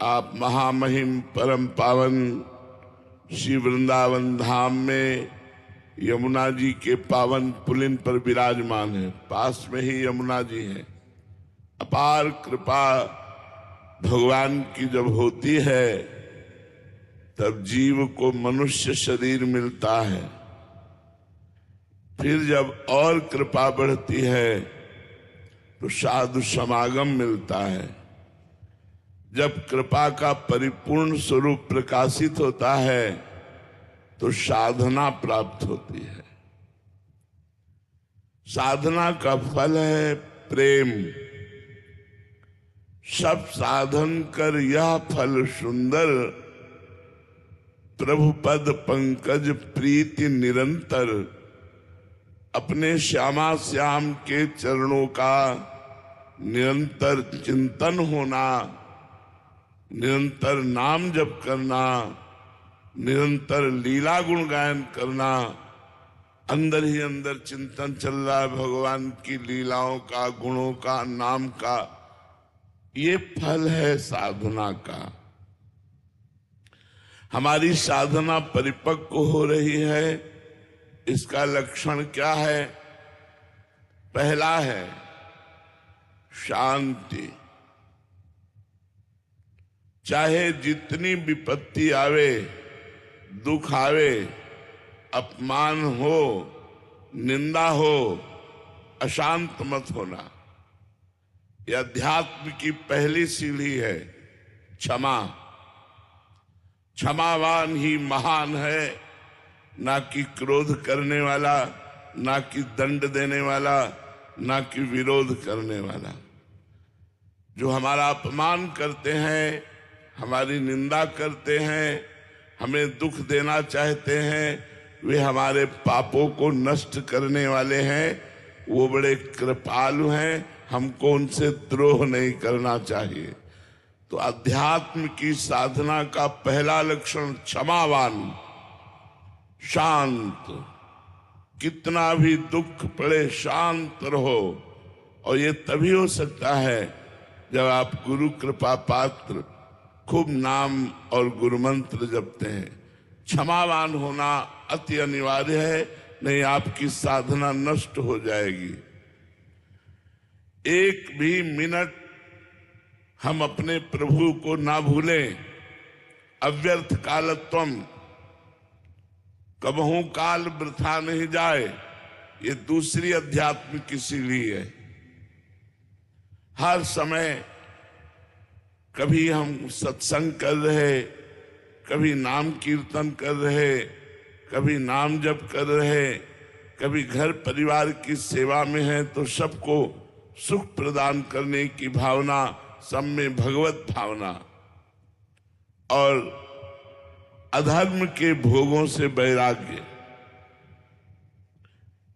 आप महामहिम परम पावन श्री वृंदावन धाम में यमुना जी के पावन पुलिन पर विराजमान है। पास में ही यमुना जी हैं। अपार कृपा भगवान की जब होती है तब जीव को मनुष्य शरीर मिलता है। फिर जब और कृपा बढ़ती है तो साधु समागम मिलता है। जब कृपा का परिपूर्ण स्वरूप प्रकाशित होता है तो साधना प्राप्त होती है। साधना का फल है प्रेम। सब साधन कर यह फल सुंदर, प्रभु पद पंकज प्रीति निरंतर। अपने श्यामा श्याम के चरणों का निरंतर चिंतन होना, निरंतर नाम जप करना, निरंतर लीला गुण गायन करना। अंदर ही अंदर चिंतन चल रहा है भगवान की लीलाओं का, गुणों का, नाम का। ये फल है साधना का। हमारी साधना परिपक्व हो रही है, इसका लक्षण क्या है? पहला है शांति। चाहे जितनी विपत्ति आवे, दुख आवे, अपमान हो, निंदा हो, अशांत मत होना। यह अध्यात्म की पहली सीढ़ी है। क्षमा। क्षमावान ही महान है, ना कि क्रोध करने वाला, ना कि दंड देने वाला, ना कि विरोध करने वाला। जो हमारा अपमान करते हैं, हमारी निंदा करते हैं, हमें दुख देना चाहते हैं, वे हमारे पापों को नष्ट करने वाले हैं। वो बड़े कृपालु हैं, हमको उनसे द्रोह नहीं करना चाहिए। तो अध्यात्म की साधना का पहला लक्षण क्षमावान, शांत। कितना भी दुख पड़े शांत रहो। और ये तभी हो सकता है जब आप गुरु कृपा पात्र खूब नाम और गुरु मंत्र जपते हैं। क्षमावान होना अति अनिवार्य है, नहीं आपकी साधना नष्ट हो जाएगी। एक भी मिनट हम अपने प्रभु को ना भूलें। अव्यर्थ कालत्वम, कबहू काल वृथा नहीं जाए। ये दूसरी अध्यात्म की सीढ़ी है। हर समय कभी हम सत्संग कर रहे, कभी नाम कीर्तन कर रहे, कभी नाम जप कर रहे, कभी घर परिवार की सेवा में है तो सबको सुख प्रदान करने की भावना, सब में भगवत भावना। और अधर्म के भोगों से वैराग्य।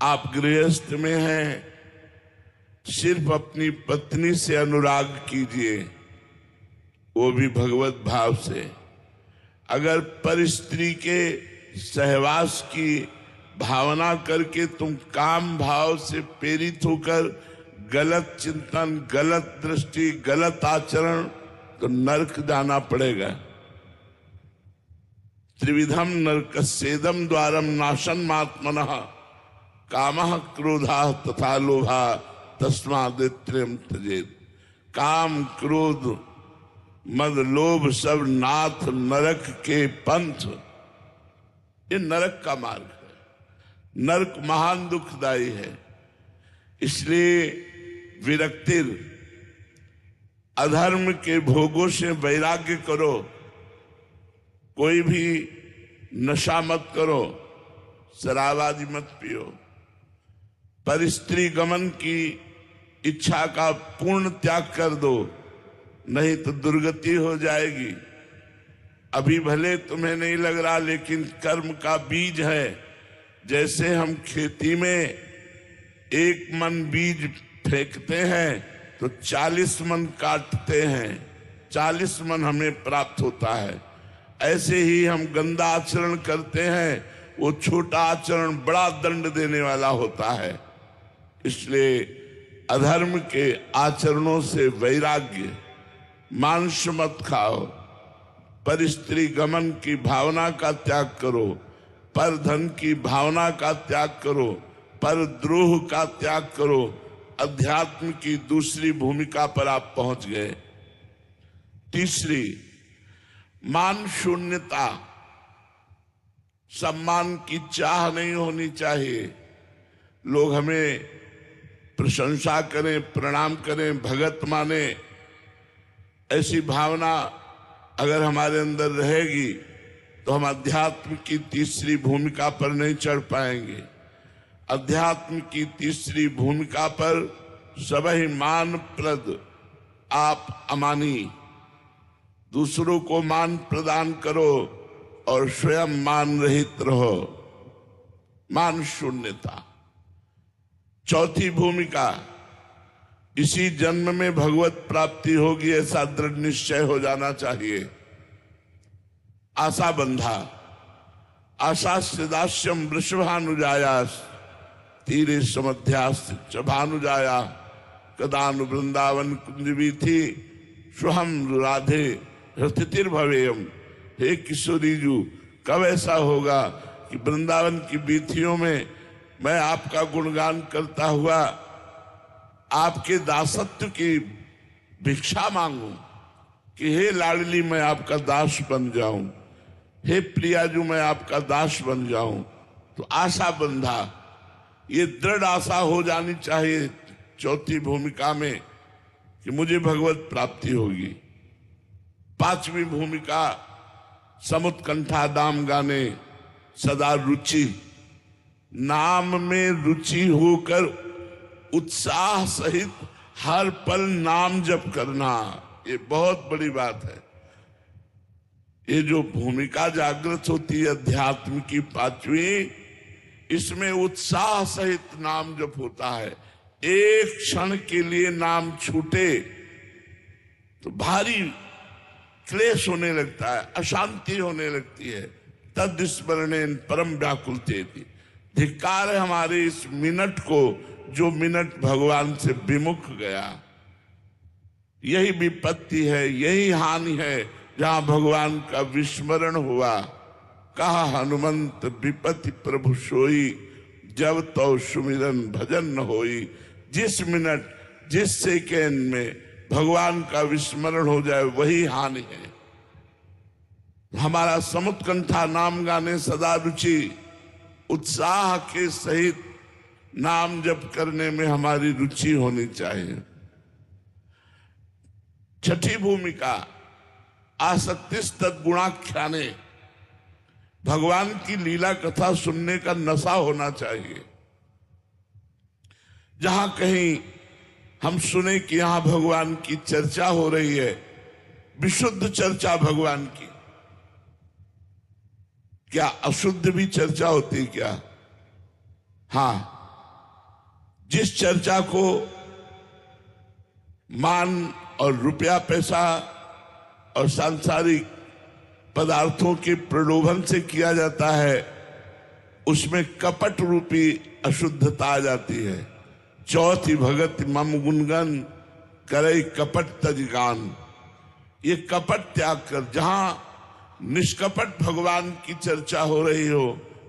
आप गृहस्थ में हैं, सिर्फ अपनी पत्नी से अनुराग कीजिए, वो भी भगवत भाव से। अगर परस्त्री के सहवास की भावना करके तुम काम भाव से प्रेरित होकर गलत चिंतन, गलत दृष्टि, गलत आचरण, तो नरक जाना पड़ेगा। त्रिविधम नरकस्येदम द्वारम नाशनमात्मनः कामः क्रोधः तथा लोभः तस्मादित्रयम् त्यजेत्। काम, क्रोध, मद, लोभ सब नाथ नरक के पंथ। ये नरक का मार्ग है। नरक महान दुखदायी है। इसलिए विरक्तिर, अधर्म के भोगों से वैराग्य करो। कोई भी नशा मत करो, शराब आदि मत पियो। परस्त्री गमन की इच्छा का पूर्ण त्याग कर दो, नहीं तो दुर्गति हो जाएगी। अभी भले तुम्हें नहीं लग रहा, लेकिन कर्म का बीज है। जैसे हम खेती में 1 मन बीज फेंकते हैं तो 40 मन काटते हैं, 40 मन हमें प्राप्त होता है। ऐसे ही हम गंदा आचरण करते हैं, वो छोटा आचरण बड़ा दंड देने वाला होता है। इसलिए अधर्म के आचरणों से वैराग्य, मांस मत खाओ, पर स्त्री गमन की भावना का त्याग करो, पर धन की भावना का त्याग करो, पर द्रोह का त्याग करो। अध्यात्म की दूसरी भूमिका पर आप पहुंच गए। तीसरी, मान शून्यता। सम्मान की चाह नहीं होनी चाहिए। लोग हमें प्रशंसा करें, प्रणाम करें, भगत माने, ऐसी भावना अगर हमारे अंदर रहेगी तो हम अध्यात्म की तीसरी भूमिका पर नहीं चढ़ पाएंगे। अध्यात्म की तीसरी भूमिका पर सबहि मान प्रद आप अमानी। दूसरों को मान प्रदान करो और स्वयं मान रहित रहो। मान शून्यता। चौथी भूमिका, इसी जन्म में भगवत प्राप्ति होगी ऐसा दृढ़ निश्चय हो जाना चाहिए। आशा बंधा। आशास्य दास्यम वृषभानुजायास तीरे समध्यास च भानुजाया कदानु वृंदावन कुंजवी थी स्वहम राधे हृतिर्भवेयम। हे किशोरीजू, कब ऐसा होगा कि वृंदावन की बीथियों में मैं आपका गुणगान करता हुआ आपके दासत्व की भिक्षा मांगूं कि हे लाडली मैं आपका दास बन जाऊं, हे प्रियाजू मैं आपका दास बन जाऊं। तो आशा बंधा, ये दृढ़ आशा हो जानी चाहिए चौथी भूमिका में कि मुझे भगवत प्राप्ति होगी। पांचवी भूमिका, समुत्कंठा नाम गाने सदा रुचि। नाम में रुचि होकर उत्साह सहित हर पल नाम जप करना, ये बहुत बड़ी बात है। ये जो भूमिका जागृत होती है अध्यात्म की पांचवी, इसमें उत्साह सहित नाम जप होता है। एक क्षण के लिए नाम छूटे तो भारी क्लेश होने लगता है, अशांति होने लगती है। तद स्मरणेन परम व्याकुलते थी। धिक्कार है हमारे इस मिनट को जो मिनट भगवान से विमुख गया। यही विपत्ति है, यही हानि है जहां भगवान का विस्मरण हुआ। कहा हनुमंत विपत्ति प्रभु सोई, जब तो सुमिरन भजन न होई। जिस मिनट, जिस सेकेंड में भगवान का विस्मरण हो जाए वही हानि है। हमारा समुत्कंठा नाम गाने सदा रुचि, उत्साह के सहित नाम जप करने में हमारी रुचि होनी चाहिए। छठी भूमिका, आसक्तिस तद्गुणाख्याने। भगवान की लीला कथा सुनने का नशा होना चाहिए। जहां कहीं हम सुने कि यहां भगवान की चर्चा हो रही है, विशुद्ध चर्चा भगवान की, क्या अशुद्ध भी चर्चा होती क्या? हां, जिस चर्चा को मान और रुपया पैसा और सांसारिक पदार्थों के प्रलोभन से किया जाता है, उसमें कपट रूपी अशुद्धता आ जाती है। चौथी भगत मम गुणगन करे कपट तजगान। ये कपट त्याग कर जहां निष्कपट भगवान की चर्चा हो रही हो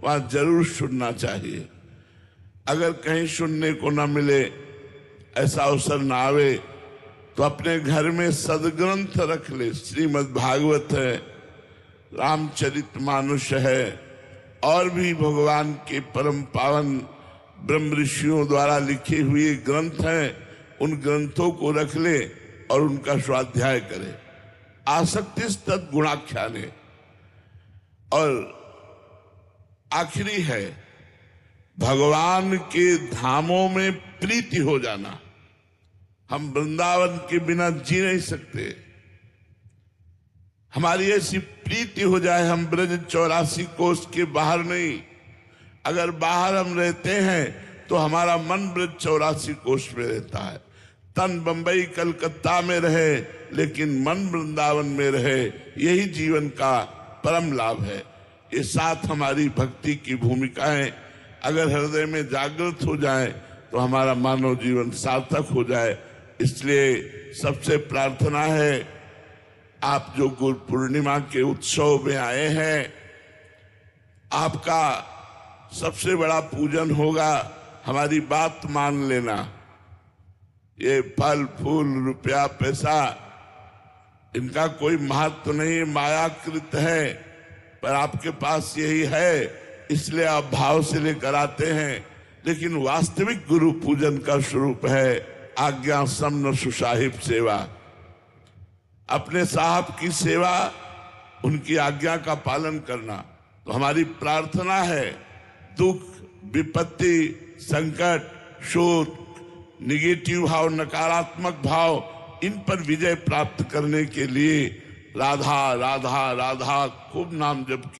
वहां जरूर सुनना चाहिए। अगर कहीं सुनने को ना मिले, ऐसा अवसर ना आवे, तो अपने घर में सदग्रंथ रख ले। श्रीमद् भागवत है, रामचरितमानस है, और भी भगवान के परम पावन ब्रह्म ऋषियों द्वारा लिखे हुए ग्रंथ हैं। उन ग्रंथों को रख ले और उनका स्वाध्याय करे। आसक्तिस तद्गुणाख्याने। और आखिरी है भगवान के धामों में प्रीति हो जाना। हम वृंदावन के बिना जी नहीं सकते। हमारी ऐसी प्रीति हो जाए, हम ब्रज 84 कोस के बाहर नहीं। अगर बाहर हम रहते हैं तो हमारा मन ब्रज 84 कोस में रहता है। तन बंबई कलकत्ता में रहे लेकिन मन वृंदावन में रहे, यही जीवन का परम लाभ है। ये साथ हमारी भक्ति की भूमिकाएं अगर हृदय में जागृत हो जाए तो हमारा मानव जीवन सार्थक हो जाए। इसलिए सबसे प्रार्थना है आप जो गुरु पूर्णिमा के उत्सव में आए हैं, आपका सबसे बड़ा पूजन होगा हमारी बात मान लेना। ये फल फूल रुपया पैसा इनका कोई महत्व नहीं, मायाकृत है, पर आपके पास यही है इसलिए आप भाव से लेकर आते हैं। लेकिन वास्तविक गुरु पूजन का स्वरूप है आज्ञा सम्न सुसाहिब सेवा। अपने साहब की सेवा, उनकी आज्ञा का पालन करना। तो हमारी प्रार्थना है दुख विपत्ति संकट शोध निगेटिव भाव नकारात्मक भाव इन पर विजय प्राप्त करने के लिए राधा राधा राधा खूब नाम जप